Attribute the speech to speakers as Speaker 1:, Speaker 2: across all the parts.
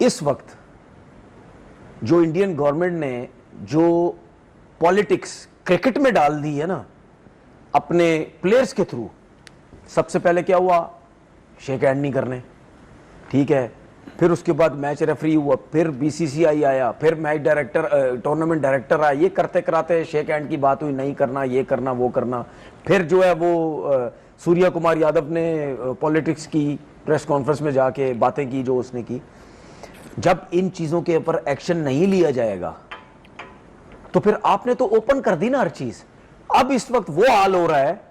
Speaker 1: इस वक्त जो इंडियन गवर्नमेंट ने जो पॉलिटिक्स क्रिकेट में डाल दी है ना अपने प्लेयर्स के थ्रू, सबसे पहले क्या हुआ, शेक हैंड नहीं करने, ठीक है। फिर उसके बाद मैच रेफरी हुआ, फिर बीसीसीआई आया, फिर मैच डायरेक्टर, टूर्नामेंट डायरेक्टर आया, ये करते कराते शेक हैंड की बात हुई, नहीं करना, ये करना, वो करना। फिर जो है वो सूर्या कुमार यादव ने पॉलिटिक्स की प्रेस कॉन्फ्रेंस में जाके बातें की जो उसने की। जब इन चीजों के ऊपर एक्शन नहीं लिया जाएगा तो फिर आपने तो ओपन कर दी ना हर चीज। अब इस वक्त वो हाल हो रहा है,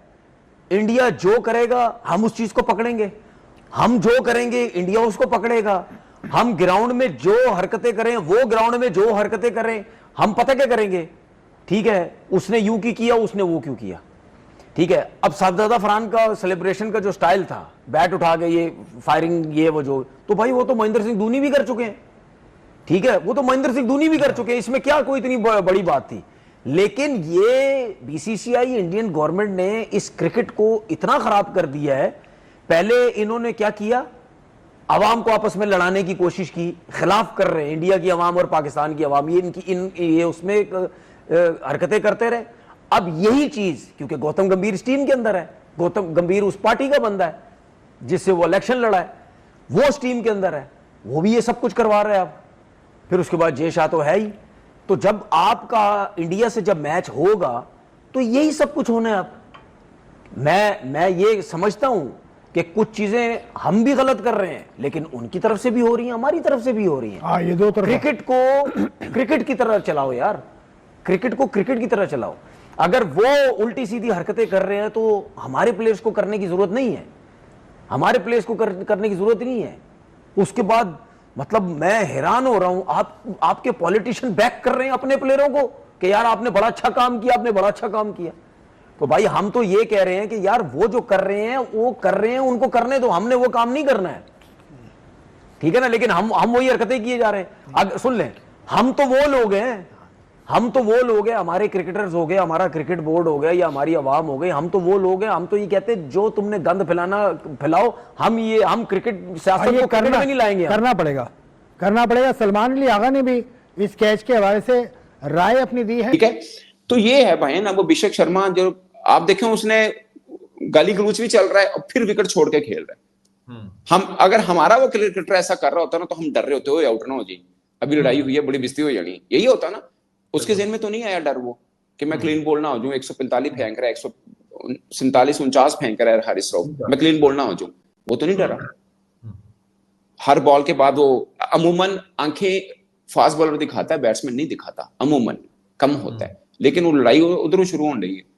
Speaker 1: इंडिया जो करेगा हम उस चीज को पकड़ेंगे, हम जो करेंगे इंडिया उसको पकड़ेगा। हम ग्राउंड में जो हरकतें करें, वो ग्राउंड में जो हरकतें करें, हम पता क्या करेंगे, ठीक है, उसने यूं की किया, उसने वो क्यों किया, ठीक है। अब साहबजादा फरहान का सेलिब्रेशन का जो स्टाइल था, बैट उठा के ये फायरिंग, ये वो जो, तो भाई वो तो महेंद्र सिंह धोनी भी कर चुके हैं, ठीक है, वो तो महेंद्र सिंह धोनी भी कर चुके हैं, इसमें क्या कोई इतनी बड़ी बात थी। लेकिन ये बीसीसीआई, इंडियन गवर्नमेंट ने इस क्रिकेट को इतना खराब कर दिया है। पहले इन्होंने क्या किया, अवाम को आपस में लड़ाने की कोशिश की, खिलाफ कर रहे हैं इंडिया की अवाम और पाकिस्तान की अवाम, ये उसमें हरकतें करते रहे। अब यही चीज, क्योंकि गौतम गंभीर इस टीम के अंदर है, गौतम गंभीर उस पार्टी का बंदा है जिससे वो इलेक्शन लड़ा है, वो उस टीम के अंदर है, वो भी ये सब कुछ करवा रहा है। अब फिर उसके बाद जय शाह तो है ही। तो जब आपका इंडिया से जब मैच होगा तो यही सब कुछ होना है। अब मैं ये समझता हूं कि कुछ चीजें हम भी गलत कर रहे हैं, लेकिन उनकी तरफ से भी हो रही हैं, हमारी तरफ से भी हो रही हैं।
Speaker 2: ये दो तरफ।
Speaker 1: क्रिकेट को क्रिकेट की तरह चलाओ यार, क्रिकेट को क्रिकेट की तरह चलाओ। अगर वो उल्टी सीधी हरकतें कर रहे हैं तो हमारे प्लेयर्स को करने की जरूरत नहीं है, हमारे प्लेयर्स को करने की जरूरत नहीं है। उसके बाद मतलब मैं हैरान हो रहा हूं, आपके पॉलिटिशियन बैक कर रहे हैं अपने प्लेयरों को कि यार आपने बड़ा अच्छा काम किया, आपने बड़ा अच्छा काम किया। तो भाई हम तो ये कह रहे हैं कि यार वो जो कर रहे हैं वो कर रहे हैं, उनको करने दो, हमने वो काम नहीं करना है, ठीक है ना। लेकिन हम वही हरकतें किए जा रहे हैं। अब सुन लें, हम तो वो लोग हैं, हम तो वो लोग हैं, हमारे क्रिकेटर्स हो गए, हमारा क्रिकेट बोर्ड हो गया या हमारी आवाम हो गई, हम तो वो लोग हैं, हम तो ये कहते हैं जो तुमने गंद फैलाओ, हम क्रिकेट सियासत को क्रिकेट में नहीं लाएंगे।
Speaker 2: करना पड़ेगा। सलमान अली आगा ने भी इस कैच के हवाले से राय अपनी दी है,
Speaker 3: ठीक है। तो ये है भाई ना, वो अभिषेक शर्मा जो आप देखें, उसने गाली गलौज भी चल रहा है और फिर विकेट छोड़ के खेल रहा है। हम अगर हमारा वो क्रिकेटर ऐसा कर रहा होता ना तो हम डर रहे होते, हो आउट ना हो जी, अभी लड़ाई हुई है, बड़ी बिस्ती हो जानी, यही होता ना। उसके ज़हन में तो नहीं आया डर वो कि मैं क्लीन बोल ना हो जाऊं, 145 फेंक रहा है, 147 49 फेंक रहा है हारिस राव, मैं क्लीन बोल ना हो जाऊं, वो तो नहीं डरा। हर बॉल के बाद वो अमूमन आंखें फास्ट बॉलर दिखाता है, बैट्समैन नहीं दिखाता, अमूमन कम होता है, लेकिन वो लड़ाई उधर शुरू हो रही है।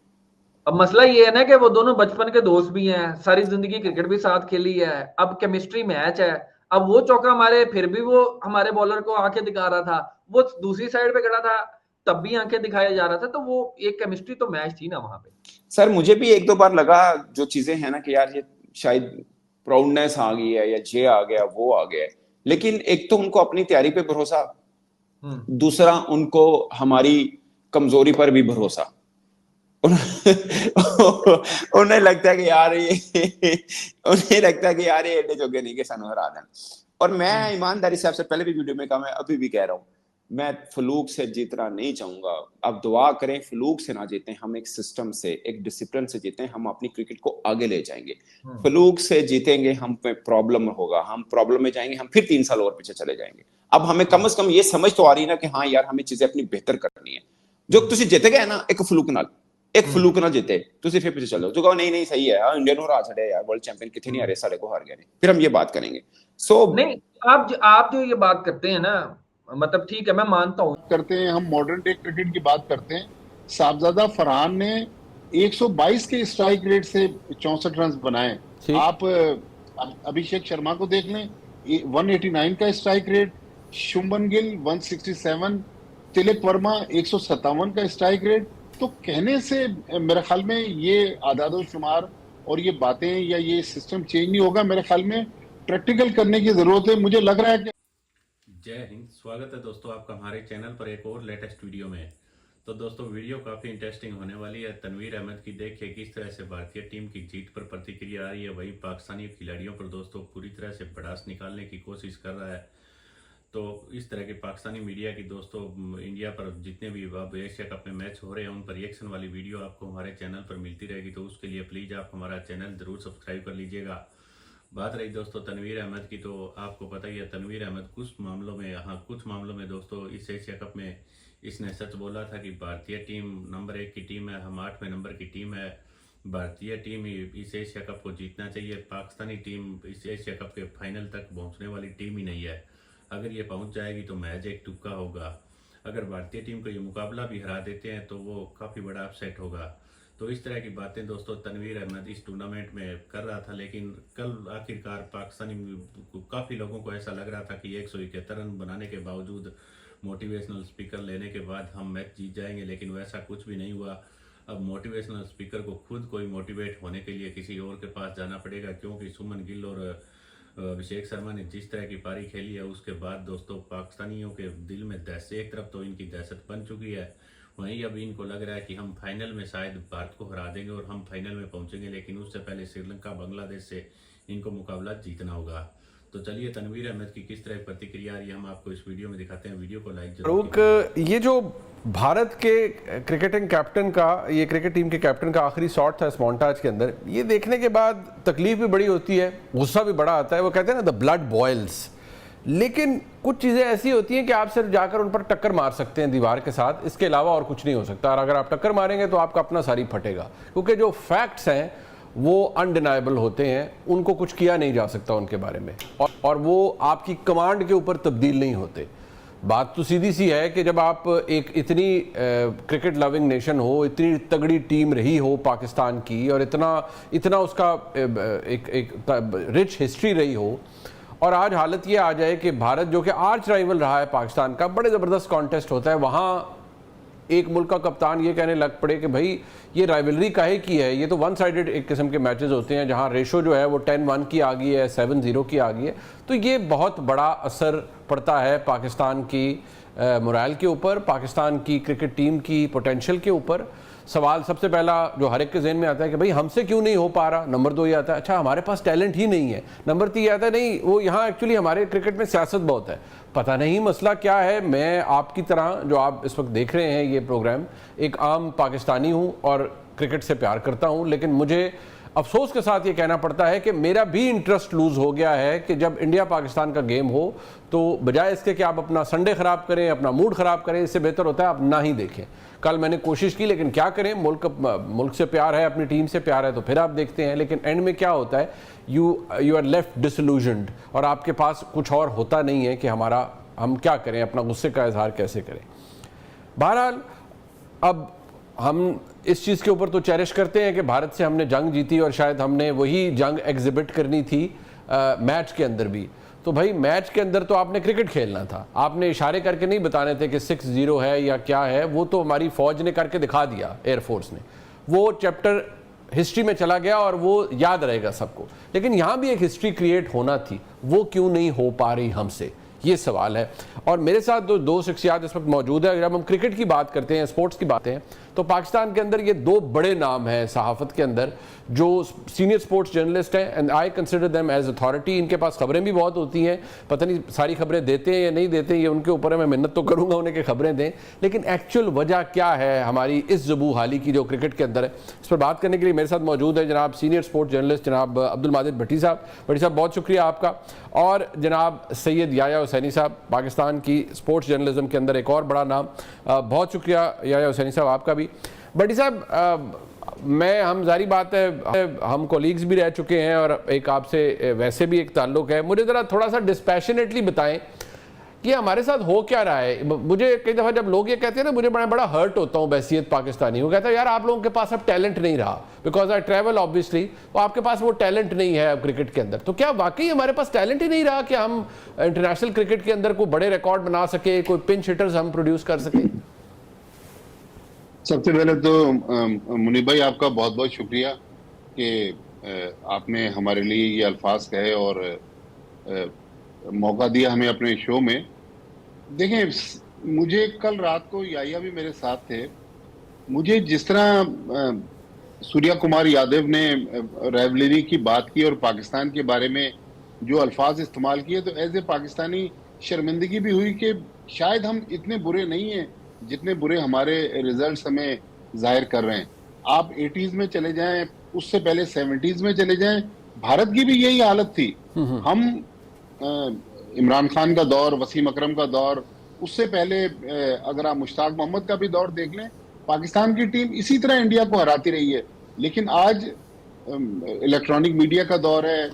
Speaker 4: अब मसला ये है ना कि वो दोनों बचपन के दोस्त भी हैं, सारी जिंदगी क्रिकेट भी साथ खेली है, अब केमिस्ट्री मैच है। अब वो चौका मारे फिर भी वो हमारे बॉलर को आंखें दिखा रहा था, वो दूसरी साइड पे खड़ा था तब भी आंखें दिखाया जा रहा था, तो वो एक केमिस्ट्री तो मैच थी ना वहां पे।
Speaker 3: सर मुझे भी एक दो बार लगा जो चीजें हैं ना कि यार ये शायद प्राउडनेस आ गई है या जे आ गया वो आ गया है, लेकिन एक तो उनको अपनी तैयारी पे भरोसा, दूसरा उनको हमारी कमजोरी पर भी भरोसा। उन्हें लगता है कि यार ये उन्हें लगता है कि यार ये एडे जोगे नहीं के सानू हरा देना। और मैं ईमानदारी से आपसे पहले भी वीडियो में कहा, मैं अभी भी कह रहा हूं, मैं फ्लूक से जीतना नहीं चाहूंगा। आप दुआ करें फ्लूक से ना जीतें, हम एक सिस्टम से, एक डिसिप्लिन से जीतें, हम अपनी क्रिकेट को आगे ले जाएंगे। फ्लूक से जीतेंगे हम पे प्रॉब्लम होगा, हम प्रॉब्लम में जाएंगे, हम फिर 3 साल और पीछे चले जाएंगे। अब हमें कम से कम ये समझ तो आ रही ना कि हाँ यार हमें चीजें अपनी बेहतर करनी है। जो तुम जीते गए ना एक फ्लूक ना जीते, तुम फिर पीछे चलो, जो कहो नहीं नहीं सही है, हाँ इंडियन हो रहा है यार, वर्ल्ड चैंपियन कितने नहीं हारे, साले को हार गए, फिर हम ये बात करेंगे।
Speaker 4: नहीं, आप जो ये बात करते हैं ना, मतलब ठीक है मैं मानता हूं
Speaker 5: करते हैं, हम मॉडर्न डे क्रिकेट की बात करते हैं। साहबजादा फरहान ने 122 के स्ट्राइक रेट से 64 रन बनाए। आप अभिषेक शर्मा को देख लें, 189 का स्ट्राइक रेट, शुभमन गिल 167, तिलक वर्मा 157 का स्ट्राइक रेट। तो कहने से मेरे ख्याल में ये आदादो शुमार और ये बातें या ये सिस्टम चेंज नहीं होगा, मेरे ख्याल में प्रैक्टिकल करने की जरूरत है। मुझे लग रहा है कि
Speaker 6: जय हिंद, स्वागत है दोस्तों आपका हमारे चैनल पर एक और लेटेस्ट वीडियो में। तो दोस्तों वीडियो काफ़ी इंटरेस्टिंग होने वाली है। तनवीर अहमद की देखिए किस तरह से भारतीय टीम की जीत पर प्रतिक्रिया आ रही है, वहीं पाकिस्तानी खिलाड़ियों पर दोस्तों पूरी तरह से भड़ास निकालने की कोशिश कर रहा है। तो इस तरह के पाकिस्तानी मीडिया की दोस्तों इंडिया पर जितने भी अब एशिया कप में मैच हो रहे हैं उन पर रिएक्शन वाली वीडियो आपको हमारे चैनल पर मिलती रहेगी, तो उसके लिए प्लीज़ आप हमारा चैनल ज़रूर सब्सक्राइब कर लीजिएगा। बात रही दोस्तों तनवीर अहमद की, तो आपको पता ही है तनवीर अहमद कुछ मामलों में दोस्तों इस एशिया कप में इसने सच बोला था कि भारतीय टीम नंबर 1 की टीम है, हम 8वें नंबर की टीम है, भारतीय टीम ही इस एशिया कप को जीतना चाहिए, पाकिस्तानी टीम इस एशिया कप के फाइनल तक पहुंचने वाली टीम ही नहीं है, अगर ये पहुंच जाएगी तो मैच एक तुक्का होगा, अगर भारतीय टीम को ये मुकाबला भी हरा देते हैं तो वो काफ़ी बड़ा अपसेट होगा। तो इस तरह की बातें दोस्तों तनवीर अहमद इस टूर्नामेंट में कर रहा था, लेकिन कल आखिरकार पाकिस्तानी काफ़ी लोगों को ऐसा लग रहा था कि 171 रन बनाने के बावजूद मोटिवेशनल स्पीकर लेने के बाद हम मैच जीत जाएंगे, लेकिन वैसा कुछ भी नहीं हुआ। अब मोटिवेशनल स्पीकर को खुद कोई मोटिवेट होने के लिए किसी और के पास जाना पड़ेगा, क्योंकि सुमन गिल और अभिषेक शर्मा ने जिस तरह की पारी खेली है उसके बाद दोस्तों पाकिस्तानियों के दिल में दहशत, एक तरफ तो इनकी दहशत बन चुकी है, वहीं अब इनको लग रहा है कि हम फाइनल में शायद भारत को हरा देंगे और हम फाइनल में पहुंचेंगे, लेकिन उससे पहले श्रीलंका बांग्लादेश से इनको मुकाबला जीतना होगा। तो चलिए तनवीर अहमद की किस तरह प्रतिक्रिया आ रही है हम आपको इस वीडियो में दिखाते हैं, वीडियो को लाइक जरूर कीजिए।
Speaker 7: ये जो भारत के क्रिकेटिंग कैप्टन का, ये क्रिकेट टीम के कैप्टन का आखिरी शॉट था इस मोन्टाज के अंदर, ये देखने के बाद तकलीफ भी बड़ी होती है, गुस्सा भी बड़ा आता है। वो कहते हैं ना द ब्लड बॉयल्स, लेकिन कुछ चीज़ें ऐसी होती हैं कि आप सिर्फ जाकर उन पर टक्कर मार सकते हैं दीवार के साथ, इसके अलावा और कुछ नहीं हो सकता। और अगर आप टक्कर मारेंगे तो आपका अपना सारी फटेगा, क्योंकि जो फैक्ट्स हैं वो अनडिनाइबल होते हैं, उनको कुछ किया नहीं जा सकता उनके बारे में, और वो आपकी कमांड के ऊपर तब्दील नहीं होते। बात तो सीधी सी है कि जब आप एक इतनी क्रिकेट लविंग नेशन हो, इतनी तगड़ी टीम रही हो पाकिस्तान की, और इतना उसका एक रिच हिस्ट्री रही हो, और आज हालत ये आ जाए कि भारत जो कि आर्च राइवल रहा है पाकिस्तान का, बड़े ज़बरदस्त कॉन्टेस्ट होता है, वहाँ एक मुल्क का कप्तान ये कहने लग पड़े कि भाई ये राइवलरी काहे की है, ये तो वन साइडेड एक किस्म के मैचेस होते हैं जहां रेशो जो है वो 10-1 की आ गई है, 7-0 की आ गई है। तो ये बहुत बड़ा असर पड़ता है पाकिस्तान की मोरल के ऊपर, पाकिस्तान की क्रिकेट टीम की पोटेंशियल के ऊपर। सवाल सबसे पहला जो हर एक के जहन में आता है कि भाई हमसे क्यों नहीं हो पा रहा। नंबर 2 ये आता है अच्छा हमारे पास टैलेंट ही नहीं है। नंबर 3 आता है नहीं, वो यहाँ एक्चुअली हमारे क्रिकेट में सियासत बहुत है। पता नहीं मसला क्या है। मैं आपकी तरह जो आप इस वक्त देख रहे हैं ये प्रोग्राम, एक आम पाकिस्तानी हूँ और क्रिकेट से प्यार करता हूँ, लेकिन मुझे अफसोस के साथ ये कहना पड़ता है कि मेरा भी इंटरेस्ट लूज़ हो गया है कि जब इंडिया पाकिस्तान का गेम हो तो बजाय इसके कि आप अपना संडे ख़राब करें, अपना मूड ख़राब करें, इससे बेहतर होता है आप ना ही देखें। कल मैंने कोशिश की, लेकिन क्या करें, मुल्क से प्यार है, अपनी टीम से प्यार है, तो फिर आप देखते हैं, लेकिन एंड में क्या होता है, यू आर लेफ्ट डिसइल्यूजन्ड, और आपके पास कुछ और होता नहीं है कि हम क्या करें, अपना गुस्से का इजहार कैसे करें। बहरहाल अब हम इस चीज़ के ऊपर तो चेरिश करते हैं कि भारत से हमने जंग जीती और शायद हमने वही जंग एग्जिबिट करनी थी मैच के अंदर भी। तो भाई मैच के अंदर तो आपने क्रिकेट खेलना था, आपने इशारे करके नहीं बताने थे कि 6-0 है या क्या है, वो तो हमारी फौज ने करके दिखा दिया, एयरफोर्स ने। वो चैप्टर हिस्ट्री में चला गया और वो याद रहेगा सबको। लेकिन यहाँ भी एक हिस्ट्री क्रिएट होना थी, वो क्यों नहीं हो पा रही हमसे, ये सवाल है। और मेरे साथ दो शख्सियात इस वक्त मौजूद है। जब हम क्रिकेट की बात करते हैं, स्पोर्ट्स की बातें, तो पाकिस्तान के अंदर ये दो बड़े नाम हैं सहाफ़त के अंदर जो सीनियर स्पोर्ट्स जर्नलिस्ट हैं, and I consider them as authority. इनके पास खबरें भी बहुत होती हैं, पता नहीं सारी खबरें देते हैं या नहीं देते, ये उनके ऊपर है। मैं मिन्नत तो करूँगा उन्हें कि खबरें दें, लेकिन एक्चुअल वजह क्या है हमारी इस ज़बू हाली की जो क्रिकेट के अंदर है, इस पर बात करने के लिए मेरे साथ मौजूद है जनाब सीनियर स्पोर्ट्स जर्नलिस्ट जनाब अब्दुल माजिद भट्टी साहब। भट्टी साहब बहुत शुक्रिया आपका। और जनाब सैयद याया हुसैनी साहब, पाकिस्तान की स्पोर्ट्स जर्नलिज्म के अंदर एक और बड़ा नाम, बहुत शुक्रिया याया हुसैनी साहब आपका भी। भट्टी साहब, हम जारी बात है हम कोलीग्स भी रह चुके हैं और एक आपसे वैसे भी एक ताल्लुक है, मुझे ज़रा थोड़ा सा डिस्पैशनेटली बताएं कि हमारे साथ हो क्या रहा है। मुझे कई दफ़ा जब लोग ये कहते हैं ना, मुझे बड़ा हर्ट होता हूँ बैसियत पाकिस्तानी, वो कहता है यार आप लोगों के पास अब टैलेंट नहीं रहा, बिकॉज आई ट्रैवल ऑब्वियसली, तो आपके पास वो टैलेंट नहीं है अब क्रिकेट के अंदर। तो क्या वाकई हमारे पास टैलेंट ही नहीं रहा कि हम इंटरनेशनल क्रिकेट के अंदर कोई बड़े रिकॉर्ड बना सके, कोई पिंच हिटर्स हम प्रोड्यूस कर सके?
Speaker 5: सबसे पहले तो मुनीब भाई आपका बहुत बहुत शुक्रिया कि आपने हमारे लिए ये अल्फाज कहे और मौका दिया हमें अपने शो में। देखें, मुझे कल रात को याया भी मेरे साथ थे, मुझे जिस तरह सूर्या कुमार यादव ने राइवलरी की बात की और पाकिस्तान के बारे में जो अल्फाज इस्तेमाल किए, तो एज ए पाकिस्तानी शर्मिंदगी भी हुई कि शायद हम इतने बुरे नहीं हैं जितने बुरे हमारे रिजल्ट्स हमें जाहिर कर रहे हैं। आप 80s में चले जाएं, उससे पहले 70s में चले जाएं, भारत की भी यही हालत थी। हम इमरान खान का दौर, वसीम अकरम का दौर, उससे पहले अगर आप मुश्ताक मोहम्मद का भी दौर देख लें, पाकिस्तान की टीम इसी तरह इंडिया को हराती रही है। लेकिन आज इलेक्ट्रॉनिक मीडिया का दौर है,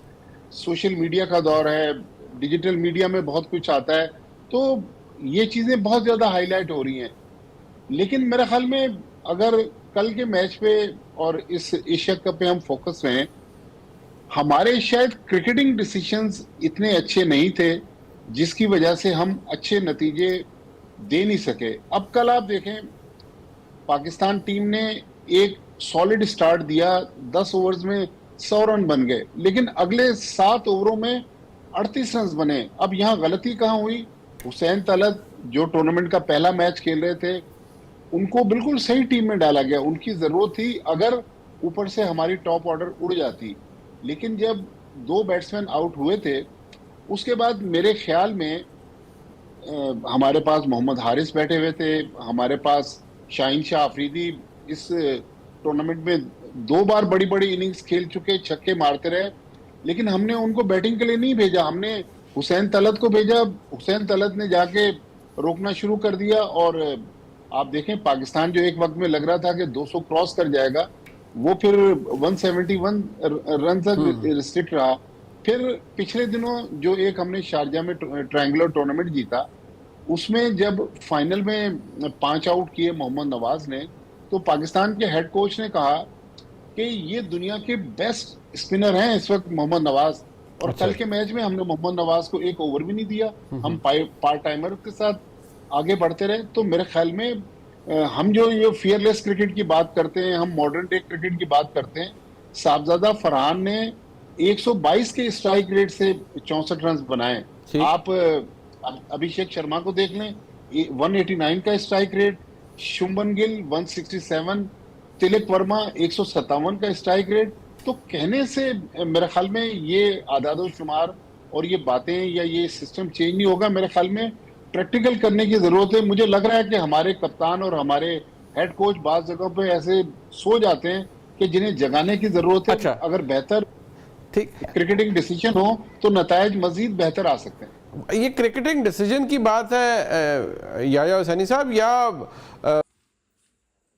Speaker 5: सोशल मीडिया का दौर है, डिजिटल मीडिया में बहुत कुछ आता है, तो ये चीजें बहुत ज्यादा हाईलाइट हो रही हैं। लेकिन मेरे ख्याल में अगर कल के मैच पे और इस एशिया कप पे हम फोकस रहें, हमारे शायद क्रिकेटिंग डिसीजंस इतने अच्छे नहीं थे जिसकी वजह से हम अच्छे नतीजे दे नहीं सके। अब कल आप देखें, पाकिस्तान टीम ने एक सॉलिड स्टार्ट दिया, 10 ओवर्स में 100 रन बन गए, लेकिन अगले 7 ओवरों में 38 रन बने। अब यहाँ गलती कहाँ हुई? हुसैन तलत जो टूर्नामेंट का पहला मैच खेल रहे थे, उनको बिल्कुल सही टीम में डाला गया। उनकी जरूरत थी अगर ऊपर से हमारी टॉप ऑर्डर उड़ जाती। लेकिन जब 2 बैट्समैन आउट हुए थे, उसके बाद मेरे ख्याल में हमारे पास मोहम्मद हारिस बैठे हुए थे, हमारे पास शाहीन शाह अफरीदी इस टूर्नामेंट में 2 बार बड़ी बड़ी इनिंग्स खेल चुके, छक्के मारते रहे, लेकिन हमने उनको बैटिंग के लिए नहीं भेजा। हमने हुसैन तलत को भेजा, हुसैन तलत ने जाके रोकना शुरू कर दिया। और आप देखें, पाकिस्तान जो एक वक्त में लग रहा था कि 200 क्रॉस कर जाएगा, वो फिर 171 रन तक रिस्ट्रिक्ट रहा। फिर पिछले दिनों जो एक हमने शारजा में ट्रायंगुलर टूर्नामेंट जीता, उसमें जब फाइनल में 5 आउट किए मोहम्मद नवाज ने, तो पाकिस्तान के हेड कोच ने कहा कि ये दुनिया के बेस्ट स्पिनर हैं इस वक्त मोहम्मद नवाज। और कल के मैच में हमने मोहम्मद नवाज को एक ओवर भी नहीं दिया, हम पार्ट टाइमर के साथ आगे बढ़ते रहे। तो मेरे ख्याल में हम जो ये फियरलेस क्रिकेट की बात करते हैं, हम मॉडर्न डे क्रिकेट की बात करते हैं, साहबजादा फरहान ने 122 के स्ट्राइक रेट से 64 रन बनाए। आप अभिषेक शर्मा को देख लें, 189 का स्ट्राइक रेट, शुभमन गिल 167, तिलक वर्मा 157 का स्ट्राइक रेट। तो कहने से मेरे ख्याल में ये आदादो शुमार और ये बातें या ये सिस्टम चेंज नहीं होगा। मेरे ख्याल में प्रैक्टिकल करने की जरूरत है। मुझे लग रहा है कि हमारे कप्तान और हमारे हेड कोच बात जगहों पे ऐसे सो जाते हैं कि जिन्हें जगाने की जरूरत है।
Speaker 7: अच्छा।
Speaker 5: अगर बेहतर
Speaker 7: ठीक
Speaker 5: क्रिकेटिंग डिसीजन हो तो नतायज मजीद बेहतर आ सकते हैं।
Speaker 7: ये क्रिकेटिंग डिसीजन की बात है याया हुसैनी साहब, या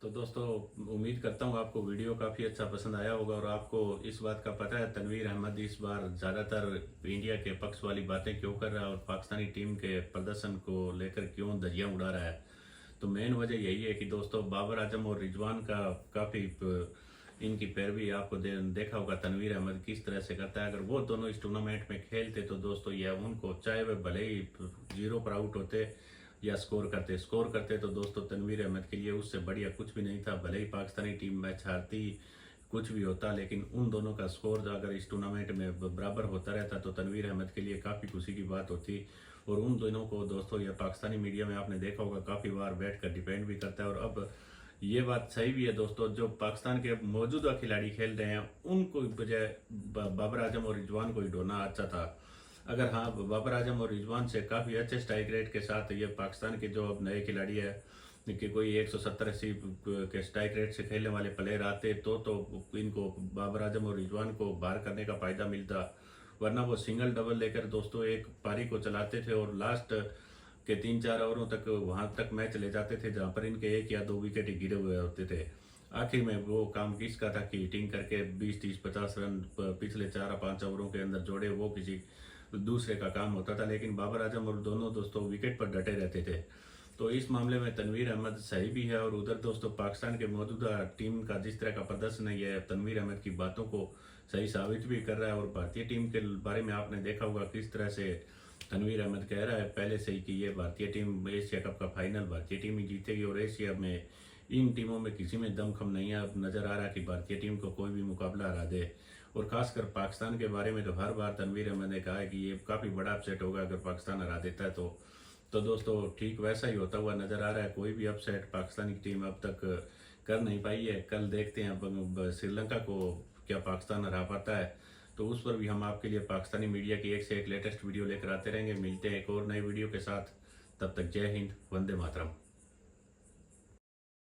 Speaker 6: तो दोस्तों, उम्मीद करता हूँ आपको वीडियो काफ़ी अच्छा पसंद आया होगा और आपको इस बात का पता है तनवीर अहमद इस बार ज़्यादातर इंडिया के पक्ष वाली बातें क्यों कर रहा है और पाकिस्तानी टीम के प्रदर्शन को लेकर क्यों धज्जियाँ उड़ा रहा है। तो मेन वजह यही है कि दोस्तों, बाबर आजम और रिजवान का काफ़ी इनकी पैरवी आपको देखा होगा तनवीर अहमद किस तरह से करता है। अगर वो दोनों इस टूर्नामेंट में खेलते तो दोस्तों ये उनको, चाहे वे भले ही 0 पर आउट होते या स्कोर करते तो दोस्तों तनवीर अहमद के लिए उससे बढ़िया कुछ भी नहीं था। भले ही पाकिस्तानी टीम मैच हारती, कुछ भी होता, लेकिन उन दोनों का स्कोर अगर इस टूर्नामेंट में बराबर होता रहता तो तनवीर अहमद के लिए काफ़ी खुशी की बात होती। और उन दोनों को दोस्तों यह पाकिस्तानी मीडिया में आपने देखा होगा काफ़ी बार बैठ कर डिपेंड भी करता है। और अब ये बात सही भी है दोस्तों, जो पाकिस्तान के मौजूदा खिलाड़ी खेल रहे हैं उनको बजाय बाबर आजम और रिजवान को ही ढोना अच्छा था। अगर हाँ, बाबर आजम और रिजवान से काफ़ी अच्छे स्ट्राइक रेट के साथ ये पाकिस्तान के जो अब नए खिलाड़ी है कि कोई 170-80 के स्ट्राइक रेट से खेलने वाले प्लेयर आते तो इनको बाबर आजम और रिजवान को बाहर करने का फायदा मिलता। वरना वो सिंगल डबल लेकर दोस्तों एक पारी को चलाते थे और लास्ट के 3-4 ओवरों तक वहां तक मैच ले जाते थे जहां पर इनके 1 या 2 विकेट ही गिरे हुए होते थे। आखिर में वो काम किसका था कि हिटिंग करके 20-30-50 रन पिछले 4-5 ओवरों के अंदर जोड़े, वो किसी दूसरे का काम होता था। लेकिन बाबर आजम और दोनों दोस्तों विकेट पर डटे रहते थे। तो इस मामले में तनवीर अहमद सही भी है। और उधर दोस्तों पाकिस्तान के मौजूदा टीम का जिस तरह का प्रदर्शन है, यह तनवीर अहमद की बातों को सही साबित भी कर रहा है। और भारतीय टीम के बारे में आपने देखा होगा किस तरह से तनवीर अहमद कह रहा है पहले से ही कि ये भारतीय टीम एशिया कप का फाइनल भारतीय टीम ही जीतेगी। और एशिया में इन टीमों में किसी में दमखम नहीं है। अब नजर आ रहा है कि भारतीय टीम को कोई भी मुकाबला हरा दे। और खासकर पाकिस्तान के बारे में तो हर बार तनवीर अहमद ने कहा है कि ये काफ़ी बड़ा अपसेट होगा अगर पाकिस्तान हरा देता है तो दोस्तों ठीक वैसा ही होता हुआ नजर आ रहा है। कोई भी अपसेट पाकिस्तान की टीम अब तक कर नहीं पाई है। कल देखते हैं श्रीलंका को क्या पाकिस्तान हरा पाता है। तो उस पर भी हम आपके लिए पाकिस्तानी मीडिया की एक से एक लेटेस्ट वीडियो लेकर आते रहेंगे। मिलते हैं एक और नई वीडियो के साथ, तब तक जय हिंद, वंदे मातरम।